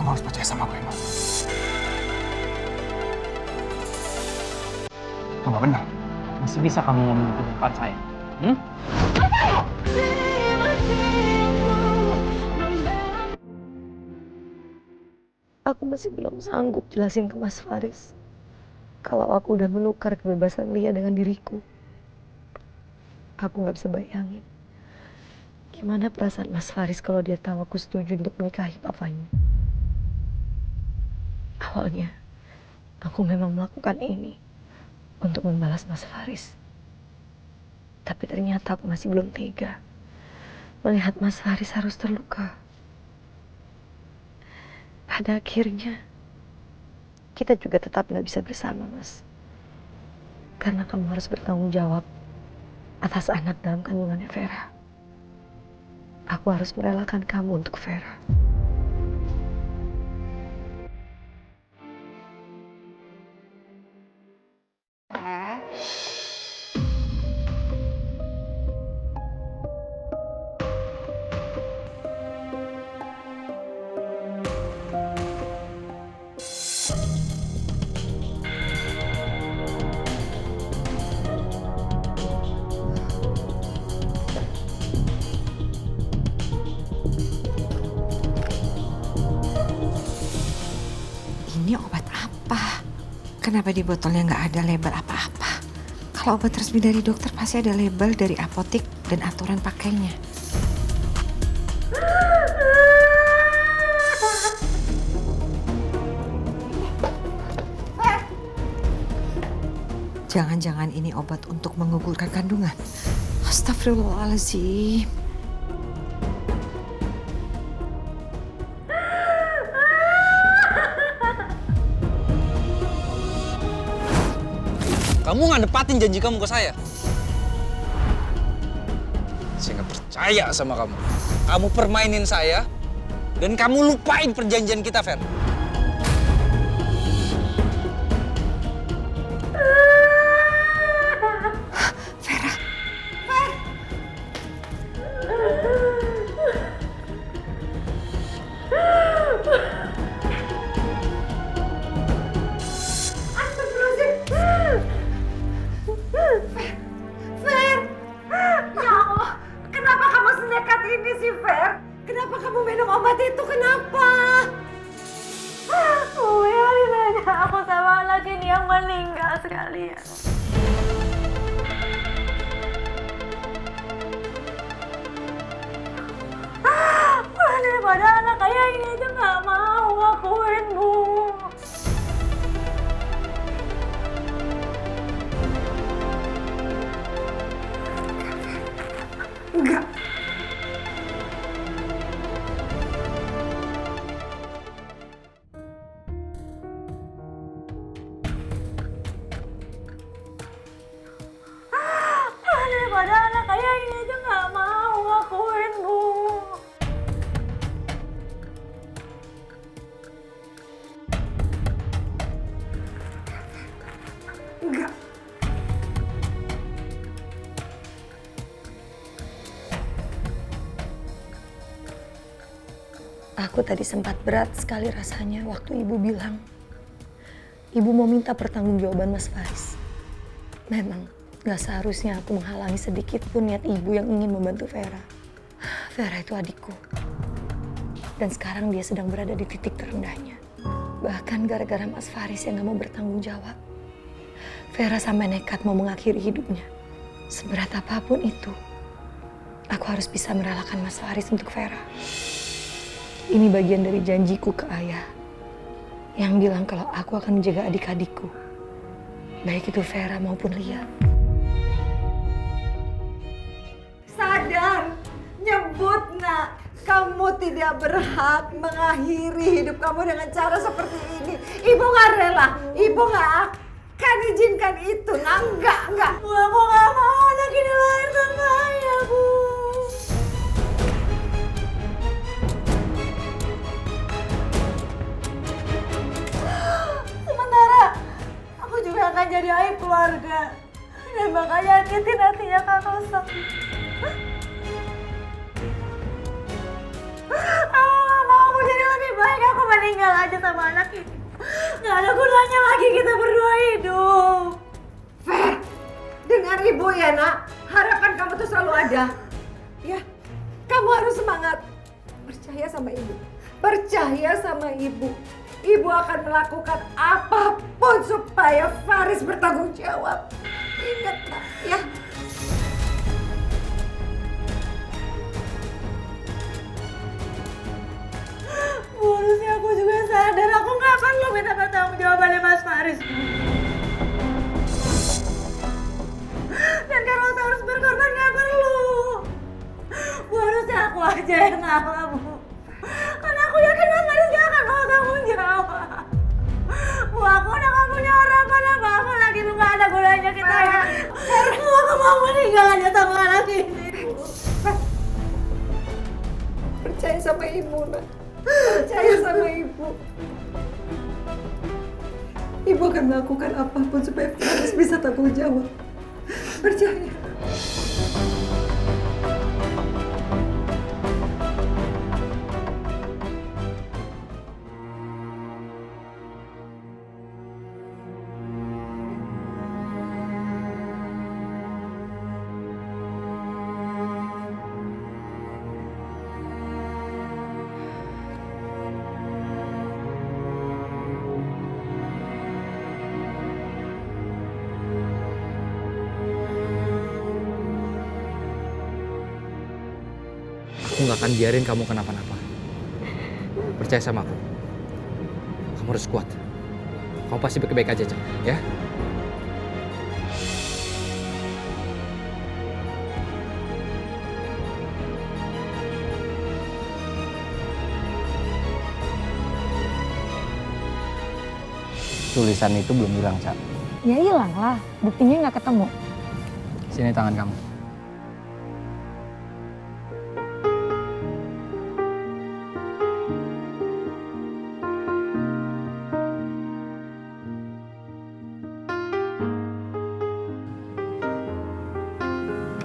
Kamu harus percaya sama aku, Emma. Itu nggak benar. Masih bisa kamu ngomong ke depan saya? Aku masih belum sanggup jelasin ke Mas Faris kalau aku udah menukar kebebasan Lia dengan diriku. Aku nggak bisa bayangin gimana perasaan Mas Faris kalau dia tahu aku setuju untuk menikahi papanya. Awalnya, aku memang melakukan ini untuk membalas Mas Faris. Tapi ternyata aku masih belum tega melihat Mas Faris harus terluka. Pada akhirnya, kita juga tetap gak bisa bersama, Mas. Karena kamu harus bertanggung jawab atas anak dalam kandungannya Vera. Aku harus merelakan kamu untuk Vera. Ini obat apa? Kenapa di botolnya nggak ada label apa-apa? Kalau obat resmi dari dokter pasti ada label dari apotek dan aturan pakainya. Jangan-jangan ini obat untuk menggugurkan kandungan. Astagfirullahaladzim. Kamu nggak nepatin janji kamu ke saya. Saya nggak percaya sama kamu. Kamu permainin saya, dan kamu lupain perjanjian kita, Fer. Vera, Fer! Ya Allah, kenapa kamu senekat ini sih, Fer? Kenapa kamu minum obat itu? Kenapa? Biarin aja aku sama anak ini yang meninggal sekalian. Daripada anak kayak ini aja nggak mau ngakuin, Bu. Enggak. Daripada anak kayak ini aja nggak mau ngakuin, Bu. Enggak. Aku tadi sempat berat sekali rasanya waktu ibu bilang ibu mau minta pertanggungjawaban Mas Faris. Memang gak seharusnya aku menghalangi sedikit pun niat ibu yang ingin membantu Vera. Vera itu adikku. Dan sekarang dia sedang berada di titik terendahnya. Bahkan gara-gara Mas Faris yang gak mau bertanggung jawab. Vera sampai nekat mau mengakhiri hidupnya. Seberat apapun itu, aku harus bisa merelakan Mas Faris untuk Vera. Ini bagian dari janjiku ke ayah yang bilang kalau aku akan menjaga adik-adikku, baik itu Vera maupun Lia. Sadar, nyebut nak, kamu tidak berhak mengakhiri hidup kamu dengan cara seperti ini. Ibu nggak rela, ibu nggak akan izinkan itu. Nah, enggak. Bu, aku nggak mau anak ini lahir tanpa ayah, Bu. Sementara aku juga akan jadi aib keluarga dan bakal nyakitin hatinya Kak Kosong. Aku gak mau, aku jadi lebih baik aku meninggal sama anak ini. Gak ada gunanya lagi kita berdua hidup. Fer, dengar ibu ya nak. Harapan kamu tuh selalu ada. Ya, kamu harus semangat. Percaya sama ibu. Percaya sama ibu. Ibu akan melakukan apapun supaya Faris bertanggung jawab. Ingat nak, ya. Harusnya aku juga sadar aku nggak perlu minta pertanggung jawabannya Mas Faris. Dan kalau harus berkorban nggak perlu. Harusnya aku aja yang ngalah, Bu. Karena aku yakin Mas Faris gak akan mau tanggung jawab. Bu, aku udah gak punya harapan apa-apa lagi. Bu, gak ada gunanya kita. Bu, aku mau meninggal aja sama anak ini. Percaya sama ibu, nak. Percaya sama ibu. Ibu akan melakukan apapun supaya Faris bisa tanggung jawab. Percaya. Aku nggak akan biarin kamu kenapa-napa. Percaya sama aku. Kamu harus kuat. Kamu pasti baik-baik aja, Cak. Ya? Tulisan itu belum hilang, Cak. Ya hilang lah, buktinya nggak ketemu. Sini tangan kamu.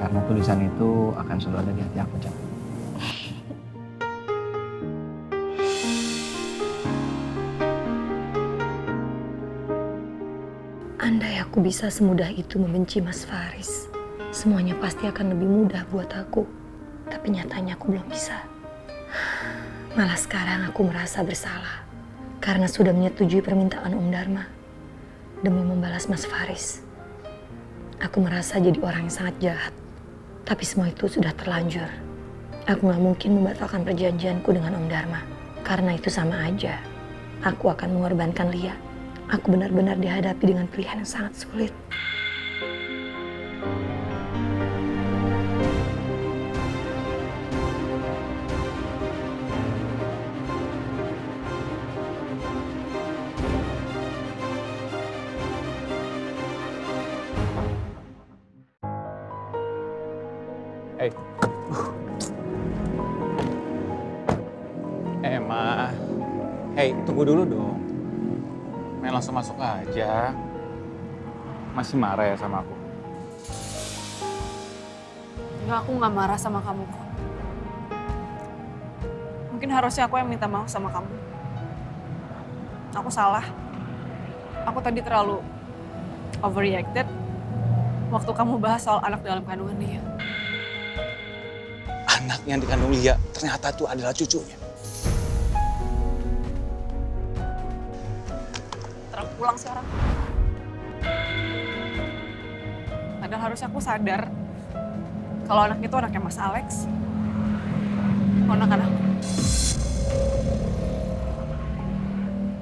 Karena tulisan itu akan selalu ada di hati aku, Cak. Andai aku bisa semudah itu membenci Mas Faris, semuanya pasti akan lebih mudah buat aku. Tapi nyatanya aku belum bisa. Malah sekarang aku merasa bersalah karena sudah menyetujui permintaan Om Dharma demi membalas Mas Faris. Aku merasa jadi orang yang sangat jahat. Tapi semua itu sudah terlanjur. Aku gak mungkin membatalkan perjanjianku dengan Om Dharma. Karena itu sama aja. Aku akan mengorbankan Lia. Aku benar-benar dihadapi dengan pilihan yang sangat sulit. Ma. Hey, tunggu dulu dong. Main langsung masuk aja. Masih marah ya sama aku? Enggak, aku nggak marah sama kamu kok. Mungkin harusnya aku yang minta maaf sama kamu. Aku salah. Aku tadi terlalu overreacted waktu kamu bahas soal anak dalam kandungan dia. Anak yang dikandung Lia ternyata itu adalah cucunya. Terang pulang sekarang. Padahal harusnya aku sadar kalau anak itu anaknya Mas Alex. Anak-anak.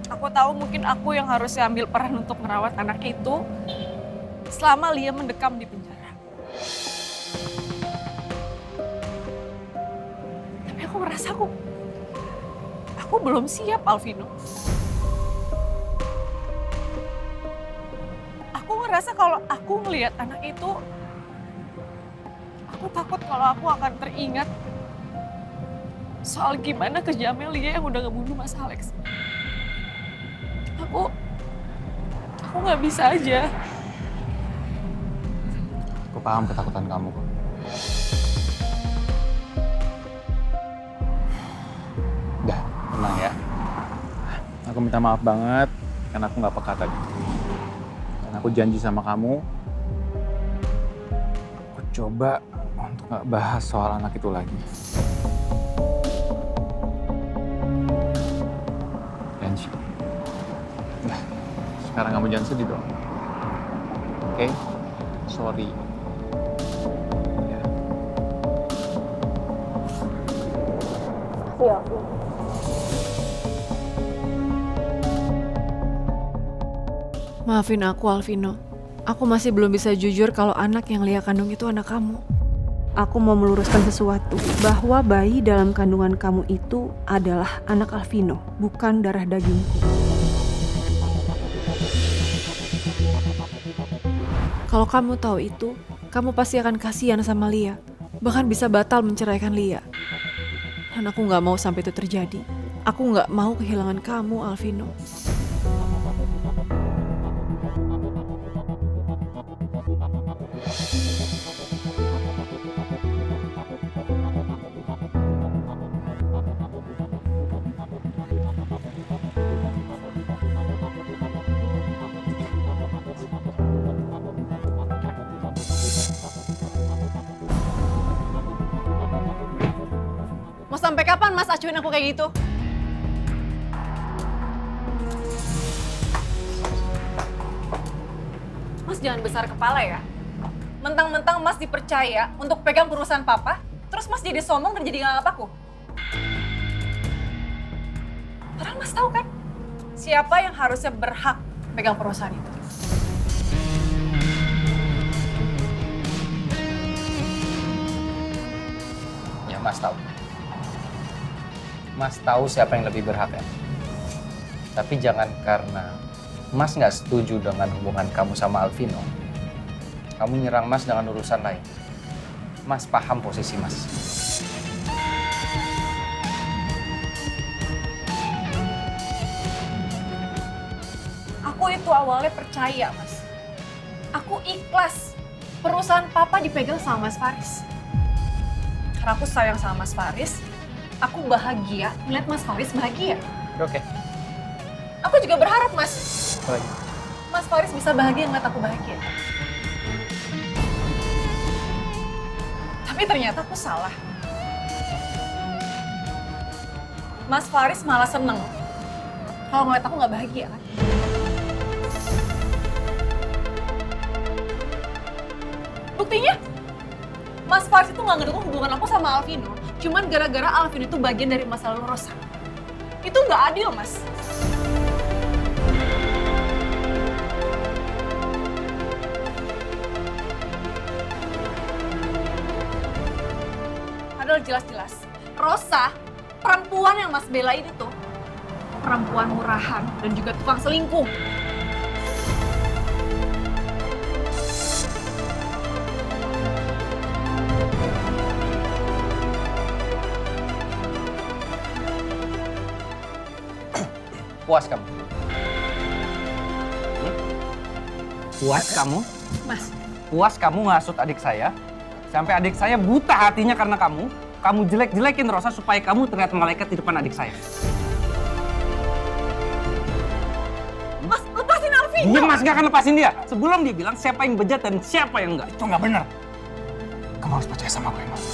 Aku tahu mungkin aku yang harusnya ambil peran untuk merawat anak itu selama Lia mendekam di penjara. Tapi aku merasa aku belum siap, Alvino. Aku ngerasa kalau aku ngelihat anak itu, aku takut kalau aku akan teringat soal gimana kejamnya Lia yang udah ngebunuh Mas Alex. Aku nggak bisa aja. Aku paham ketakutan kamu kok. Udah, tenang ya. Aku minta maaf banget karena aku nggak peka tadi. Dan aku janji sama kamu, aku coba untuk nggak bahas soal anak itu lagi. Janji. Nah, sekarang kamu jangan sedih dong. Oke? Sorry. Ya. Iya. Maafin aku, Alvino. Aku masih belum bisa jujur kalau anak yang Lia kandung itu anak kamu. Aku mau meluruskan sesuatu, bahwa bayi dalam kandungan kamu itu adalah anak Alvino, bukan darah dagingku. Kalau kamu tahu itu, kamu pasti akan kasihan sama Lia. Bahkan bisa batal menceraikan Lia. Dan aku nggak mau sampai itu terjadi. Aku nggak mau kehilangan kamu, Alvino. Mau sampai kapan Mas acuin aku kayak gitu? Mas jangan besar kepala ya. Mentang-mentang Mas dipercaya untuk pegang perusahaan Papa, terus Mas jadi sombong dan jadi nganggap aku. Padahal Mas tahu kan, siapa yang harusnya berhak pegang perusahaan itu. Ya Mas tahu. Mas tahu siapa yang lebih berhak ya. Tapi jangan karena Mas nggak setuju dengan hubungan kamu sama Alvino, kamu nyerang Mas dengan urusan lain. Mas paham posisi Mas. Aku itu awalnya percaya, Mas. Aku ikhlas perusahaan Papa dipegang sama Mas Faris. Karena aku sayang sama Mas Faris, aku bahagia melihat Mas Faris bahagia. Oke. Aku juga berharap, Mas. Apa lagi? Mas Faris bisa bahagia ngeliat aku bahagia. Tapi ternyata aku salah. Mas Faris malah seneng kalau ngeliat aku nggak bahagia kan. Buktinya, Mas Faris itu nggak ngedukung hubungan aku sama Alvino. Cuman gara-gara Alvino itu bagian dari masa lalu Rosa. Itu nggak adil, Mas. Padahal jelas-jelas, Rosa, perempuan yang Mas belain itu, perempuan murahan dan juga tukang selingkuh. Puas kamu? Puas kamu? Mas, Puas kamu ngasut adik saya? Sampai adik saya buta hatinya karena kamu jelek-jelekin Rosa supaya kamu terlihat malaikat di depan adik saya. Mas, lepasin Alvino! Dia Mas gak akan lepasin dia. Sebelum dia bilang siapa yang bejat dan siapa yang enggak. Itu nggak benar. Kamu harus percaya sama gue, Mas.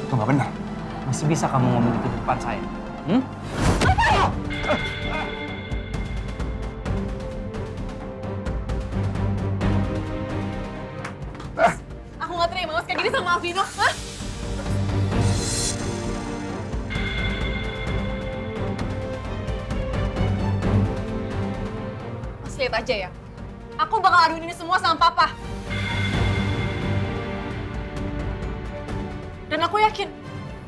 Itu nggak benar. Masih bisa kamu ngomong itu di depan saya? Aku gak terima Mas kayak gini sama Alvino, hah? Mas lihat aja ya, aku bakal aduin ini semua sama Papa. Dan aku yakin,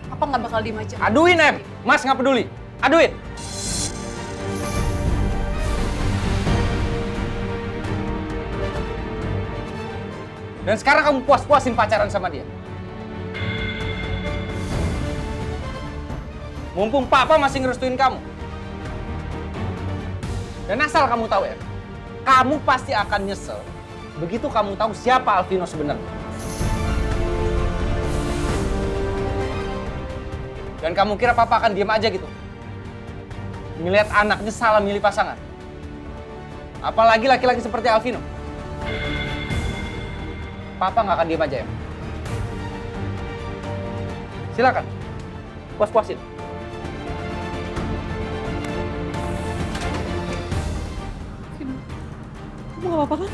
Papa gak bakal diem aja. Aduin, Em! Mas nggak peduli. Aduin! Dan sekarang kamu puas-puasin pacaran sama dia. Mumpung Papa masih ngerestuin kamu. Dan asal kamu tahu ya, kamu pasti akan nyesel begitu kamu tahu siapa Alvino sebenarnya. Dan kamu kira papa akan diam aja gitu? Ngeliat anaknya salah milih pasangan. Apalagi laki-laki seperti Alvino. Papa nggak akan diam aja ya. Silakan, puas-puasin. Kamu gak apa-apa kan?